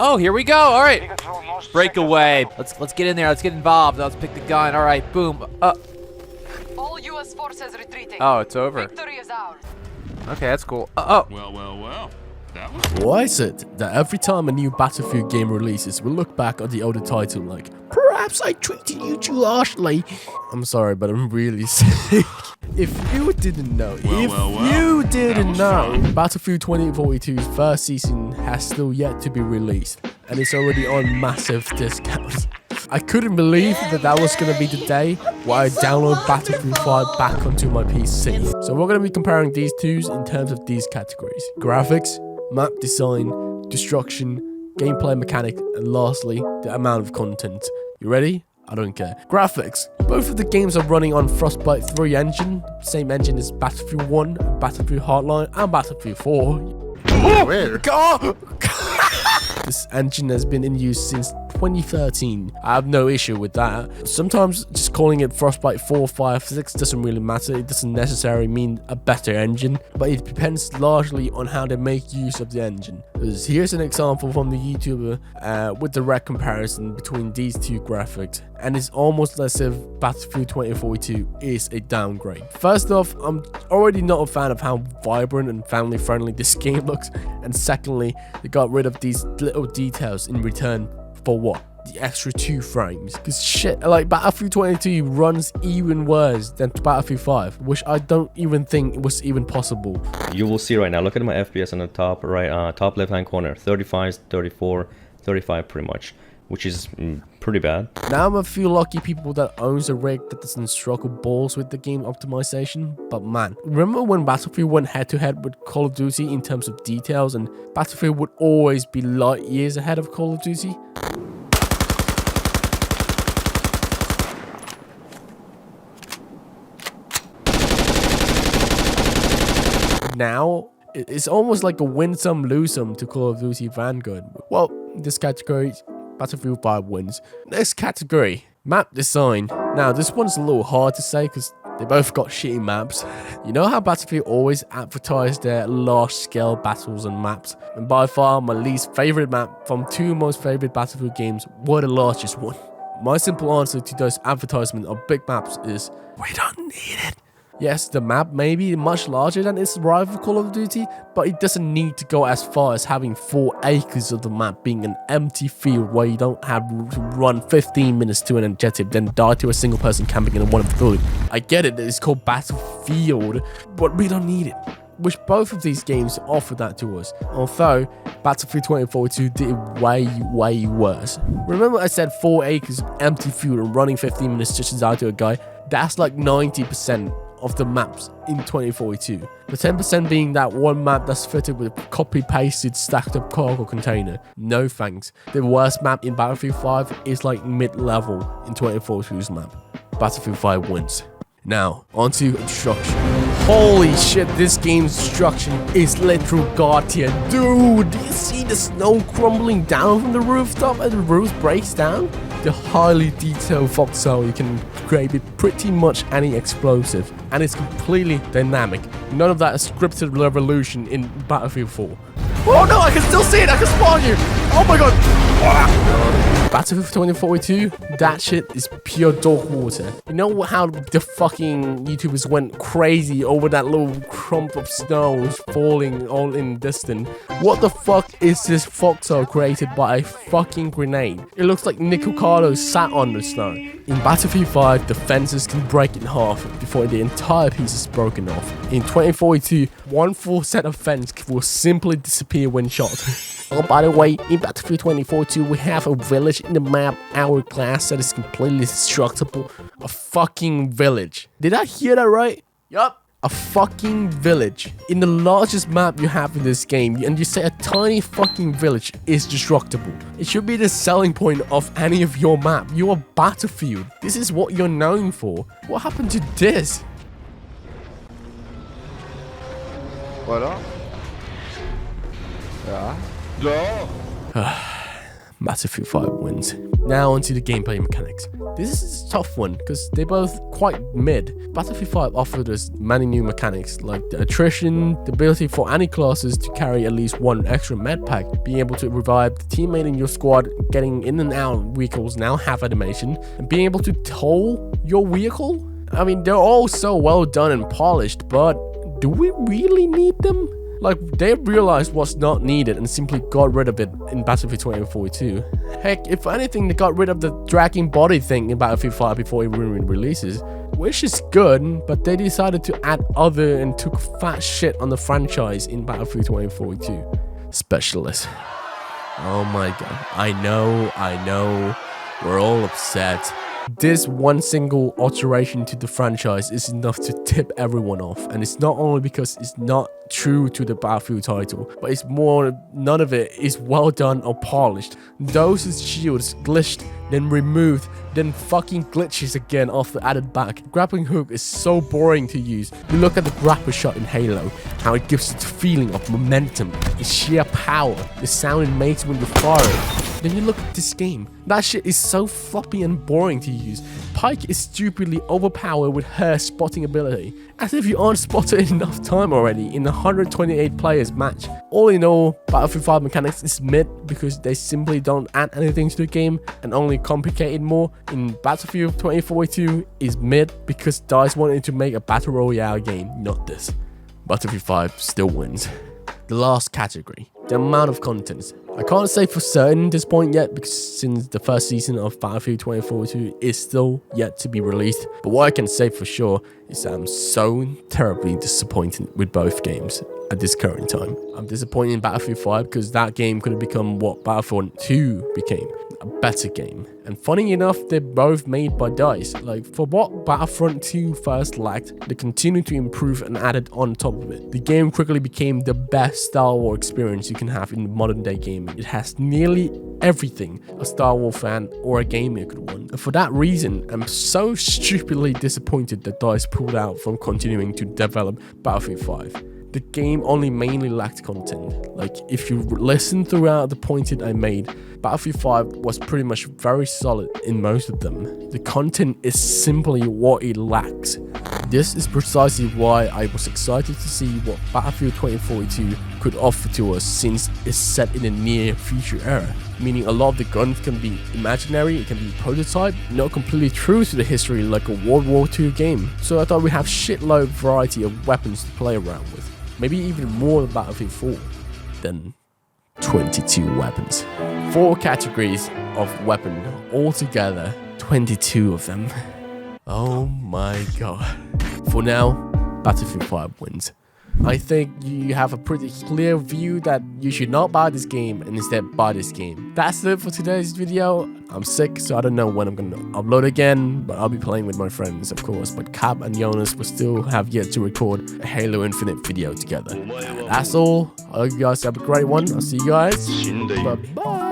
Oh, here we go. All right. Breakaway. Let's get in there. Let's get involved. Let's pick the gun. All right. Boom. All U.S. forces retreating. Oh, it's over. Victory is ours. Okay, that's cool. Oh. Well. That was... Why is it that every time a new Battlefield game releases, we look back at the older title like, perhaps I treated you too harshly? I'm sorry, but I'm really sick. If you didn't know, Battlefield 2042's first season has still yet to be released, and it's already on massive discounts. I couldn't believe that was going to be the day where I download Battlefield 5 back onto my PC. So we're going to be comparing these two in terms of these categories: graphics, map design, destruction, gameplay mechanic, and lastly, the amount of content. You ready? I don't care. Graphics. Both of the games are running on Frostbite 3 engine, same engine as Battlefield 1, Battlefield Hardline, and Battlefield 4. Where? This engine has been in use since 2013. I have no issue with that. Sometimes just calling it Frostbite 4, 5, 6 doesn't really matter. It doesn't necessarily mean a better engine, but it depends largely on how they make use of the engine. Here's an example from the YouTuber with direct comparison between these two graphics, and it's almost as if Battlefield 2042 is a downgrade. First off, I'm already not a fan of how vibrant and family friendly this game looks, and secondly, they got rid of these little details in return for what? The extra 2 frames. Because shit, like Battlefield 22 runs even worse than Battlefield 5, which I don't even think was even possible. You will see right now, look at my FPS on the top right, top left hand corner, 35, 34, 35 pretty much, which is pretty bad. Now I'm a few lucky people that owns a rig that doesn't struggle balls with the game optimization, but man, remember when Battlefield went head to head with Call of Duty in terms of details, and Battlefield would always be light years ahead of Call of Duty? Now, it's almost like a win some, lose some to Call of Duty Vanguard. Well, in this category, Battlefield 5 wins. Next category, map design. Now, this one's a little hard to say because they both got shitty maps. You know how Battlefield always advertise their large-scale battles and maps? And by far, my least favorite map from 2 most favorite Battlefield games were the largest one. My simple answer to those advertisements of big maps is, we don't need it. Yes, the map may be much larger than its rival Call of Duty, but it doesn't need to go as far as having 4 acres of the map being an empty field where you don't have to run 15 minutes to an objective, then die to a single person camping in one of the buildings. I get it, it's called Battlefield, but we don't need it. Which both of these games offer that to us, although Battlefield 2042 did it way worse. Remember I said 4 acres of empty field and running 15 minutes just to die to a guy? That's like 90% of the maps in 2042. The 10% being that one map that's fitted with a copy-pasted stacked up cargo container. No thanks. The worst map in Battlefield 5 is like mid-level in 2042's map. Battlefield 5 wins. Now, onto destruction. Holy shit, this game's destruction is literal god tier. Dude, do you see the snow crumbling down from the rooftop as the roof breaks down? The highly detailed foxhole you can create with pretty much any explosive, and it's completely dynamic. None of that scripted revolution in Battlefield 4. Oh no, I can still see it, I can spawn you! Oh my god! Battlefield 2042, that shit is pure dog water. You know how the fucking YouTubers went crazy over that little clump of snow falling all in distance? What the fuck is this foxhole created by a fucking grenade? It looks like Nick Ricardo sat on the snow. In Battlefield 5, the fences can break in half before the entire piece is broken off. In 2042, one full set of fence will simply disappear when shot. Oh, by the way, in Battlefield 2042, we have a village in the map Hourglass that is completely destructible. A fucking village. Did I hear that right? Yup. A fucking village. In the largest map you have in this game, and you say a tiny fucking village is destructible. It should be the selling point of any of your map. You are Battlefield. This is what you're known for. What happened to this? Voilà. Battlefield 5 wins. Now onto the gameplay mechanics. This is a tough one because they're both quite mid. Battlefield 5 offered us many new mechanics like the attrition, the ability for any classes to carry at least one extra med pack, being able to revive the teammate in your squad, getting in and out of vehicles now have animation, and being able to tow your vehicle. I mean, they're all so well done and polished, but do we really need them? Like, they realized what's not needed and simply got rid of it in Battlefield 2042. Heck, if anything, they got rid of the dragging body thing in Battlefield 5 before it releases, which is good, but they decided to add other and took fat shit on the franchise in Battlefield 2042. Specialist. Oh my god. I know. We're all upset. This one single alteration to the franchise is enough to tip everyone off, and it's not only because it's not true to the Battlefield title, but it's more none of it is well done or polished. Those shields glitched, then removed, then fucking glitches again after added back. Grappling hook is so boring to use. You look at the grapple shot in Halo, how it gives it the feeling of momentum, the sheer power, the sound it makes when you fire it. Then you look at this game. That shit is so floppy and boring to use. Pike is stupidly overpowered with her spotting ability, as if you aren't spotted enough time already in a 128 players match. All in all, Battlefield 5 mechanics is mid because they simply don't add anything to the game and only complicate it more. In Battlefield 2042 is mid because DICE wanted to make a battle royale game, not this. Battlefield 5 still wins. The last category, the amount of content. I can't say for certain at this point yet because since the first season of Battlefield 2042 is still yet to be released, but what I can say for sure is that I'm so terribly disappointed with both games at this current time. I'm disappointed in Battlefield 5 because that game could have become what Battlefield 2 became, a better game. And funny enough, they're both made by DICE. Like, for what Battlefront 2 first lacked, they continued to improve and added on top of it. The game quickly became the best Star Wars experience you can have in modern day gaming. It has nearly everything a Star Wars fan or a gamer could want. And for that reason, I'm so stupidly disappointed that DICE pulled out from continuing to develop Battlefield 5. The game only mainly lacked content. Like, if you listen throughout the pointed I made, Battlefield 5 was pretty much very solid in most of them. The content is simply what it lacks. This is precisely why I was excited to see what Battlefield 2042 could offer to us, since it's set in a near future era. Meaning a lot of the guns can be imaginary, it can be prototype, not completely true to the history like a World War II game. So I thought we'd have shitload variety of weapons to play around with. Maybe even more than Battlefield 4 than 22 weapons. 4 categories of weapon altogether, 22 of them. Oh my god. For now, Battlefield 5 wins. I think you have a pretty clear view that you should not buy this game and instead buy this game. That's it for today's video. I'm sick, so I don't know when I'm gonna upload again, but I'll be playing with my friends, of course. But Cap and Jonas will still have yet to record a Halo Infinite video together. And that's all. I hope you guys have a great one. I'll see you guys. Bye-bye.